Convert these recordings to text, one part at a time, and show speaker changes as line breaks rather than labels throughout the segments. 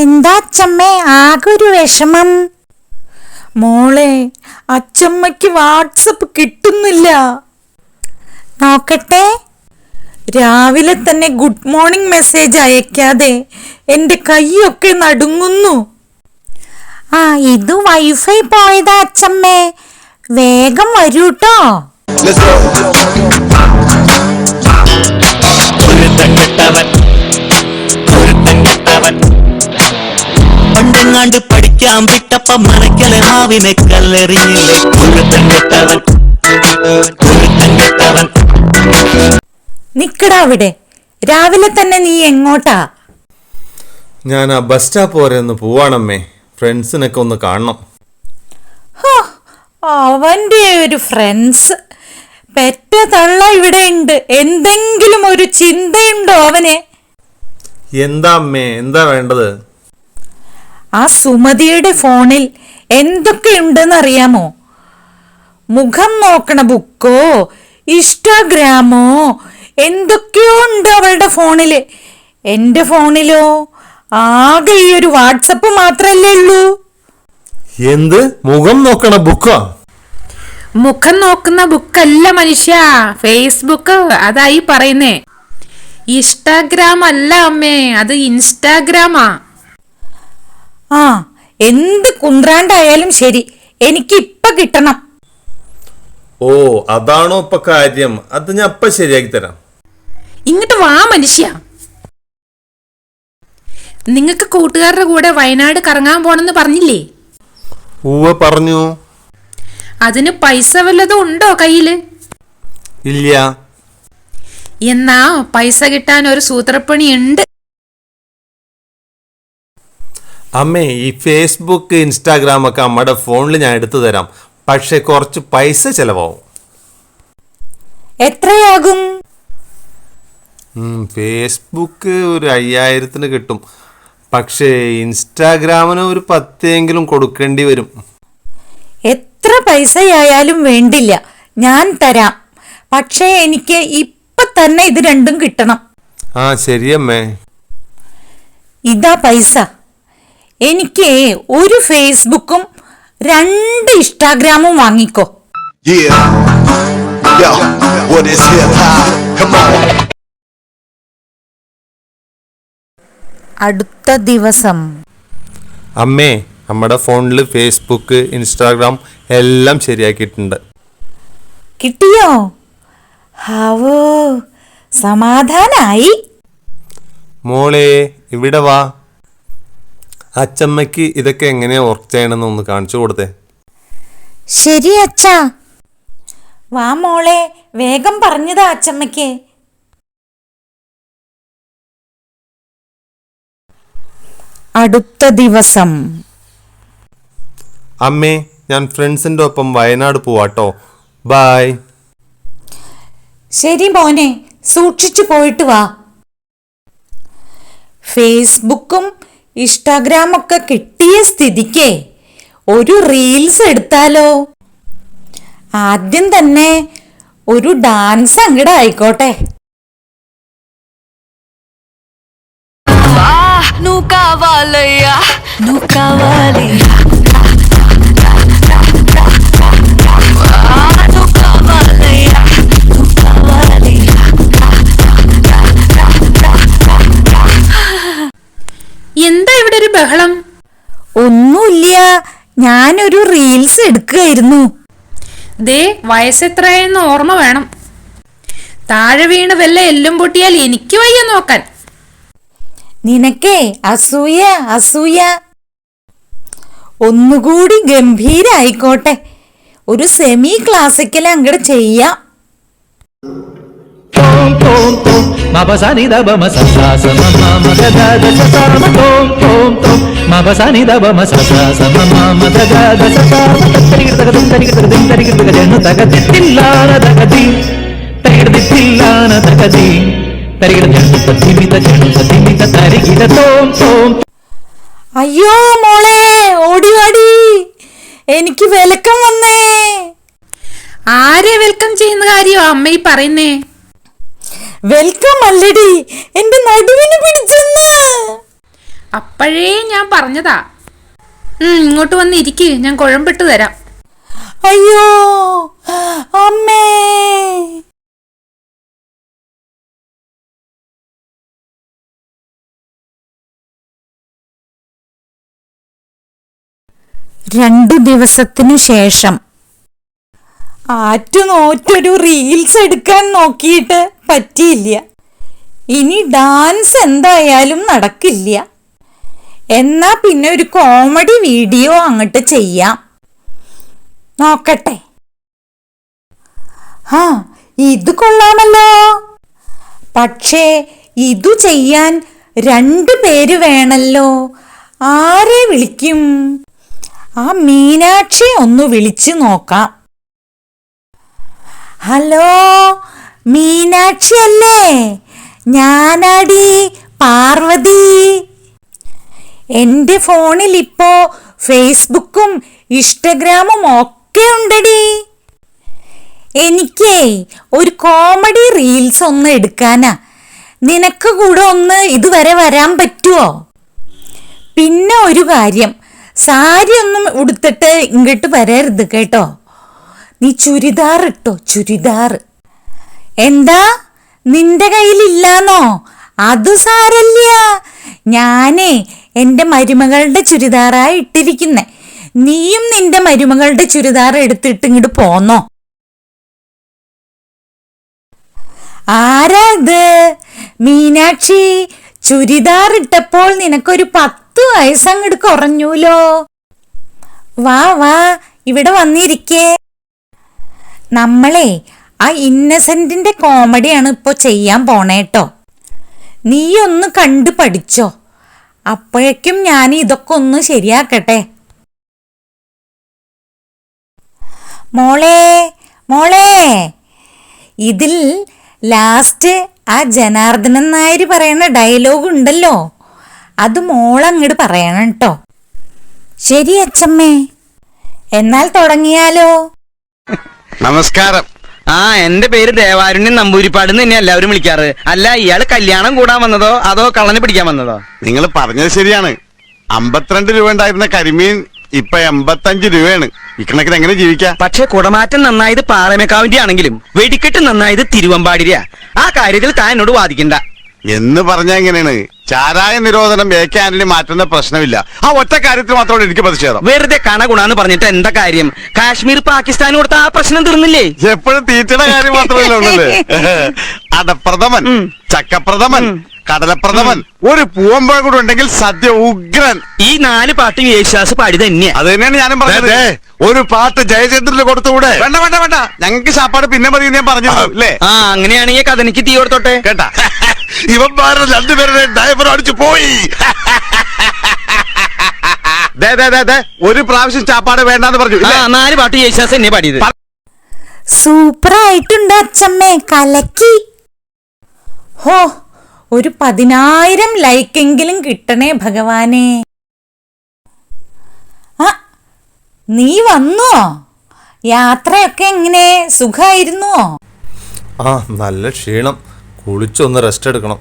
എന്താ അച്ചമ്മേ ആകെ ഒരു വിഷമം?
മോളെ, അച്ചമ്മയ്ക്ക് വാട്സപ്പ് കിട്ടുന്നില്ല.
നോക്കട്ടെ.
രാവിലെ തന്നെ ഗുഡ് മോർണിംഗ് മെസ്സേജ് അയക്കാതെ എൻ്റെ കൈയൊക്കെ നടുങ്ങുന്നു.
ഇത് വൈഫൈ പോയതാ അച്ചമ്മേ, വേഗം വരൂട്ടോ.
പണ്ടെങ്ങാണ്ട് പഠിക്കാൻ വിട്ടപ്പ മനക്കലെ മാവിനെ കല്ലെറിഞ്ഞില്ലേ
നിക്കടാ അവിടെ. രാവിലെ തന്നെ നീ എങ്ങോട്ടാ?
ഞാൻ ആ ബസ് സ്റ്റോപ്പ് വരെ ഒന്ന് പോവാണമ്മേ, ഫ്രണ്ട്സിനൊക്കെ ഒന്ന് കാണണം.
അവൻ്റെ ഒരു ഫ്രണ്ട്സ്, പെറ്റ തള്ള ഇവിടെ ഉണ്ട്. എന്തെങ്കിലും ഒരു ചിന്തയുണ്ടോ അവന്?
എന്താ അമ്മേ, എന്താ വേണ്ടത്?
ആ സുമതിയുടെ ഫോണിൽ എന്തൊക്കെയുണ്ടെന്ന് അറിയാമോ? മുഖം നോക്കണ ബുക്കോ ഇൻസ്റ്റാഗ്രാമോ എന്തൊക്കെയോ ഉണ്ട് അവളുടെ ഫോണില്. എൻ്റെ ഫോണിലോ ആകെ ഈ ഒരു വാട്സപ്പ് മാത്രല്ലേ ഉള്ളൂ.
എന്ത് മുഖം നോക്കണ ബുക്കോ?
മുഖം നോക്കുന്ന ബുക്കല്ല മനുഷ്യ, ഫേസ്ബുക്ക്. അതായി പറയുന്നേ. ഇൻസ്റ്റാഗ്രാം അല്ല അമ്മേ, അത് ഇൻസ്റ്റാഗ്രാമാ.
എന്ത് കുന്ത്രാണ്ടായാലും ശരി, എനിക്ക് ഇപ്പൊ കിട്ടണം.
ഓ, അതാണോ ഇപ്പൊ കാര്യം? അത് ഞാൻ ഇപ്പൊ ശരിയാക്കി തരാം.
ഇങ്ങോട്ട് വാ മനുഷ്യ. നിങ്ങൾക്ക് കൂട്ടുകാരുടെ കൂടെ വയനാട് കറങ്ങാൻ പോണെന്ന് പറഞ്ഞില്ലേ?
ഉവ്വ പറഞ്ഞു.
അതിന് പൈസ വല്ലതും ഉണ്ടോ കയ്യില്?
ഇല്ല.
എന്നാ പൈസ കിട്ടാൻ ഒരു സൂത്രപ്പണി ഉണ്ട്.
അമ്മേ, ഈ ഫേസ്ബുക്ക് ഇൻസ്റ്റാഗ്രാം ഒക്കെ അമ്മയുടെ ഫോണിൽ ഞാൻ എടുത്തു തരാം, പക്ഷെ കുറച്ച് പൈസ ചെലവാവും.
എത്രയാകും?
ഫേസ്ബുക്ക് ഒരു 5000-ന് കിട്ടും, പക്ഷേ ഇൻസ്റ്റാഗ്രാമിന് ഒരു 10 കൊടുക്കേണ്ടി വരും.
എത്ര പൈസയായാലും വേണ്ടില്ല, ഞാൻ തരാം. പക്ഷേ എനിക്ക് ഇപ്പൊ തന്നെ ഇത് രണ്ടും കിട്ടണം.
ശരിയമ്മേ.
ഇതാ പൈസ. എനിക്ക് ഒരു ഫേസ്ബുക്കും 2 ഇൻസ്റ്റാഗ്രാമും വാങ്ങിക്കോ. അടുത്ത ദിവസം.
അമ്മേ, നമ്മുടെ ഫോണിൽ ഫേസ്ബുക്ക് ഇൻസ്റ്റാഗ്രാം എല്ലാം ശരിയാക്കിയിട്ടുണ്ട്.
കിട്ടിയോ? ഹാവോ, സമാധാനായി.
മോളെ, ഇവിടെ വാ. അച്ചമ്മയ്ക്ക് ഇതൊക്കെ എങ്ങനെയാ വർക്ക് ചെയ്യണമെന്ന് ഒന്ന് കാണിച്ചു കൊടുത്തേ.
ശരി അച്ഛാ.
വാ മോളെ, വേഗം പറഞ്ഞതാ അച്ചമ്മയ്ക്ക്.
അടുത്ത ദിവസം.
അമ്മേ, ഞാൻ ഫ്രണ്ട്സിൻ്റെ ഒപ്പം വയനാട് പോവാട്ടോ. ബായ്.
ശരി മോനെ, സൂക്ഷിച്ചു പോയിട്ട് വാ. ഫേസ്ബുക്കും ഇൻസ്റ്റാഗ്രാമൊക്കെ കിട്ടിയ സ്ഥിതിക്ക് ഒരു റീൽസ് എടുത്താലോ? ആദ്യം തന്നെ ഒരു ഡാൻസ് അങ്ങോട്ട് ആയിക്കോട്ടെ.
എന്താ ഇവിടെ ഒരു ബഹളം?
ഒന്നുമില്ല, ഞാനൊരു റീൽസ് എടുക്കുകയായിരുന്നു.
ദേ, വയസ്സെത്രയെന്ന് ഓർമ്മ വേണം. താഴെ വീണ് വല്ല എല്ലും പൊട്ടിയാൽ എനിക്ക് വയ്യ നോക്കാൻ.
നിനക്കേ അസൂയ അസൂയ. ഒന്നുകൂടി ഗംഭീരായിക്കോട്ടെ, ഒരു സെമി ക്ലാസിക്കൽ അങ്ങോട്ട് ചെയ്യാം. അയ്യോ മോളെ, ഓടി വാടി, എനിക്ക് വെൽക്കം വന്നേ.
ആരെ വെൽക്കം ചെയ്യുന്ന കാര്യോ അമ്മ ഈ പറയുന്നേ?
വെൽക്കം അല്ലടി, എന്റെ നടുവിന് പിടിച്ചെന്ന്.
അപ്പോഴേ ഞാൻ പറഞ്ഞതാ. ഇങ്ങോട്ട് വന്ന് ഇരിക്ക്, ഞാൻ കുഴമ്പിട്ട് തരാം.
അയ്യോ അമ്മേ.
രണ്ടു ദിവസത്തിനു ശേഷം.
ആറ്റുനോറ്റൊരു റീൽസ് എടുക്കാൻ നോക്കിയിട്ട് പറ്റിയില്ല. ഇനി ഡാൻസ് എന്തായാലും നടക്കില്ല. എന്നാ പിന്നെ ഒരു കോമഡി വീഡിയോ അങ്ങോട്ട് ചെയ്യാം. നോക്കട്ടെ. ഇത് കൊള്ളാമല്ലോ. പക്ഷേ ഇതു ചെയ്യാൻ 2 പേര് വേണല്ലോ. ആരെ വിളിക്കും? ആ മീനാക്ഷി ഒന്ന് വിളിച്ചു നോക്കാം. ഹലോ, മീനാക്ഷി അല്ലേ? ഞാനാടി പാർവതി. എൻ്റെ ഫോണിൽ ഇപ്പോ ഫേസ്ബുക്കും ഇൻസ്റ്റഗ്രാമും ഒക്കെ ഉണ്ടടി. എനിക്കേ ഒരു കോമഡി റീൽസ് ഒന്ന് എടുക്കാനാ. നിനക്ക് കൂടെ ഒന്ന് ഇതുവരെ വരാൻ പറ്റുമോ? പിന്നെ ഒരു കാര്യം, സാരി ഒന്നും ഉടുത്തിട്ട് ഇങ്ങോട്ട് വരരുത് കേട്ടോ. നീ ചുരിദാർ ഇട്ടോ, ചുരിദാർ. എന്താ, നിന്റെ കയ്യിലില്ലാന്നോ? അത് സാരല്ല, ഞാനേ എൻ്റെ മരുമകളുടെ ചുരിദാറായി ഇട്ടിരിക്കുന്നെ. നീയും നിന്റെ മരുമകളുടെ ചുരിദാർ എടുത്തിട്ട് ഇങ്ങോട്ട് പോന്നോ. ആരാ ഇത്? മീനാക്ഷി, ചുരിദാർ ഇട്ടപ്പോൾ നിനക്കൊരു 10 വയസ്സങ്ങോട്ട് കുറഞ്ഞൂലോ. വാ വാ, ഇവിടെ വന്നിരിക്കേ. നമ്മളെ ആ ഇന്നസെന്റിന്റെ കോമഡിയാണ് ഇപ്പൊ ചെയ്യാൻ പോണേട്ടോ. നീ ഒന്ന് കണ്ടു പഠിച്ചോ. അപ്പോഴേക്കും ഞാൻ ഇതൊക്കെ ഒന്ന് ശരിയാക്കട്ടെ. മോളെ മോളെ, ഇതിൽ ലാസ്റ്റ് ആ ജനാർദ്ദനൻ നായർ പറയുന്ന ഡയലോഗ് ഉണ്ടല്ലോ, അത് മോളങ്ങോട്ട് പറയണം കേട്ടോ. ശരി അച്ചമ്മേ, എന്നാൽ തുടങ്ങിയാലോ?
നമസ്കാരം. എന്റെ പേര് ദേവാരുണ്യൻ നമ്പൂരിപ്പാട് എന്ന് തന്നെ എല്ലാവരും വിളിക്കാറ്. അല്ല, ഇയാള് കല്യാണം കൂടാൻ വന്നതോ അതോ കള്ളനെ പിടിക്കാൻ വന്നതോ?
നിങ്ങൾ പറഞ്ഞത് ശരിയാണ്. 52 രൂപ ഉണ്ടായിരുന്ന കരിമീൻ ഇപ്പൊ 85 രൂപയാണ്. ഇക്കണക്കിന് എങ്ങനെ ജീവിക്കാം?
പക്ഷെ കുടമാറ്റം നന്നായത് പാറമേക്കാവിന്റെ ആണെങ്കിലും വെടിക്കെട്ട് നന്നായത് തിരുവമ്പാടിരിയാ. ആ കാര്യത്തിൽ താൻ എന്നോട് വാദിക്കണ്ട.
എന്ന് പറഞ്ഞാ എങ്ങനെയാണ്? ചാരായ നിരോധനം AK ആന്റണി മാറ്റുന്ന പ്രശ്നമില്ല. ആ ഒറ്റ കാര്യത്തിൽ മാത്രമാണ് എനിക്ക് പ്രതിഷേധം.
വെറുതെ കണഗുണാന്ന് പറഞ്ഞിട്ട് എന്താ കാര്യം? കാശ്മീർ പാകിസ്ഥാൻ കൊടുത്ത ആ പ്രശ്നം തീർന്നില്ലേ?
എപ്പോഴും തീറ്റയുടെ കാര്യം മാത്രമല്ല ഉള്ളല്ലേ. അടപ്രഥമൻ, ചക്കപ്രഥമൻ, കടലപ്രഥമൻ, ഒരു പൂവമ്പഴം കൂടെ ഉണ്ടെങ്കിൽ സദ്യ ഉഗ്രൻ.
ഈ 4 പാട്ടും യേശുദാസ് പാടി തന്നെയാ.
അത് തന്നെയാണ് ഞാനും പറഞ്ഞത്. ഒരു പാട്ട് ജയചന്ദ്രന് കൊടുത്തുകൂടെ? വേണ്ട വേണ്ട വേണ്ട, ഞങ്ങൾക്ക് ശാപ്പാട് പിന്നെ മതി ഞാൻ പറഞ്ഞു അല്ലേ.
അങ്ങനെയാണെങ്കിൽ കഥനിക്ക് തീ കൊടുത്തോട്ടെ
കേട്ടാ. ഇവന്മാരുടെ 2 പേരുടെ ഡ്രൈവർ അടിച്ചു പോയി. ഒരു പ്രാവശ്യം ചാപ്പാട് വേണ്ടെന്ന് പറഞ്ഞു.
4 പാട്ട് യേശുദാസ് എന്നെ പാടിയത്.
സൂപ്പറായിട്ടുണ്ട് അച്ചമ്മേ, കലക്കി.
ഹോ, ഒരു 10,000 ലൈക്കെങ്കിലും കിട്ടണേ ഭഗവാനെ. നീ വന്നോ? യാത്രയൊക്കെ എങ്ങനെ, സുഖായിരുന്നോ?
നല്ല ക്ഷീണം. കുളിച്ചൊന്ന് റെസ്റ്റ് എടുക്കണം.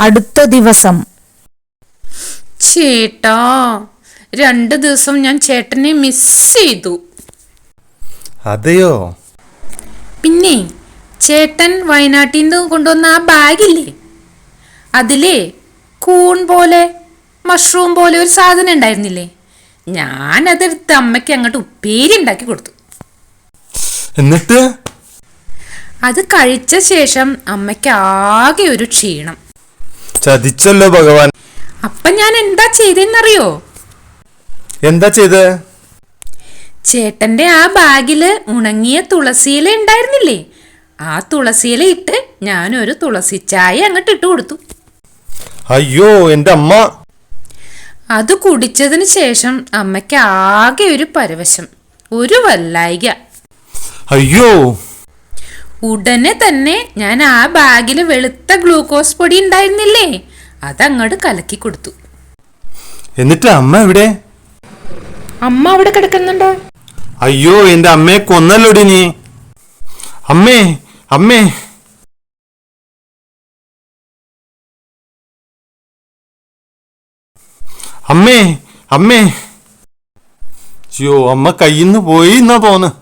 അടുത്ത ദിവസം.
ചേട്ടാ, 2 ദിവസം ഞാൻ ചേട്ടനെ മിസ് ചെയ്തു.
അതെയോ?
പിന്നെ ചേട്ടൻ വയനാട്ടിൽ നിന്ന് കൊണ്ടുവന്ന ആ ബാഗില്ലേ, അതിലേ കൂൺ പോലെ മഷ്റൂം പോലെ ഒരു സാധനം ഉണ്ടായിരുന്നില്ലേ, ഞാനതെടുത്ത് അമ്മയ്ക്ക് അങ്ങോട്ട് ഉപ്പേരി ഉണ്ടാക്കി കൊടുത്തു.
എന്നിട്ട്
അത് കഴിച്ച ശേഷം അമ്മയ്ക്ക് ആകെ ഒരു ക്ഷീണം.
ചതിച്ചല്ലോ ഭഗവാൻ.
അപ്പൊ ഞാൻ എന്താ ചെയ്തെന്നറിയോ?
എന്താ ചെയ്ത്?
ചേട്ടന്റെ ആ ബാഗില് ഉണങ്ങിയ തുളസിയില ഉണ്ടായിരുന്നില്ലേ, ആ തുളസിയില ഇട്ട് ഞാനൊരു തുളസി ചായ അങ്ങോട്ട് ഇട്ട് കൊടുത്തു.
അയ്യോ, എന്റെ അമ്മ.
അത് കുടിച്ചതിന് ശേഷം അമ്മയ്ക്ക് ആകെ ഒരു പരവശം, ഒരു വല്ലായിക.
അയ്യോ.
ഉടനെ തന്നെ ഞാൻ ആ ബാഗില് വെളുത്ത ഗ്ലൂക്കോസ് പൊടി ഉണ്ടായിരുന്നില്ലേ, അതങ്ങോട്ട് കലക്കി കൊടുത്തു.
എന്നിട്ട് അമ്മ എവിടെ?
അമ്മ അവിടെ കിടക്കുന്നുണ്ടോ?
അയ്യോ, എന്റെ അമ്മയെ കൊന്നല്ലോടി നീ. അമ്മേ അമ്മേ അമ്മേ അമ്മേ അയ്യോ, അമ്മ കയ്യിന്ന് പോയി എന്നാ തോന്നുന്നു.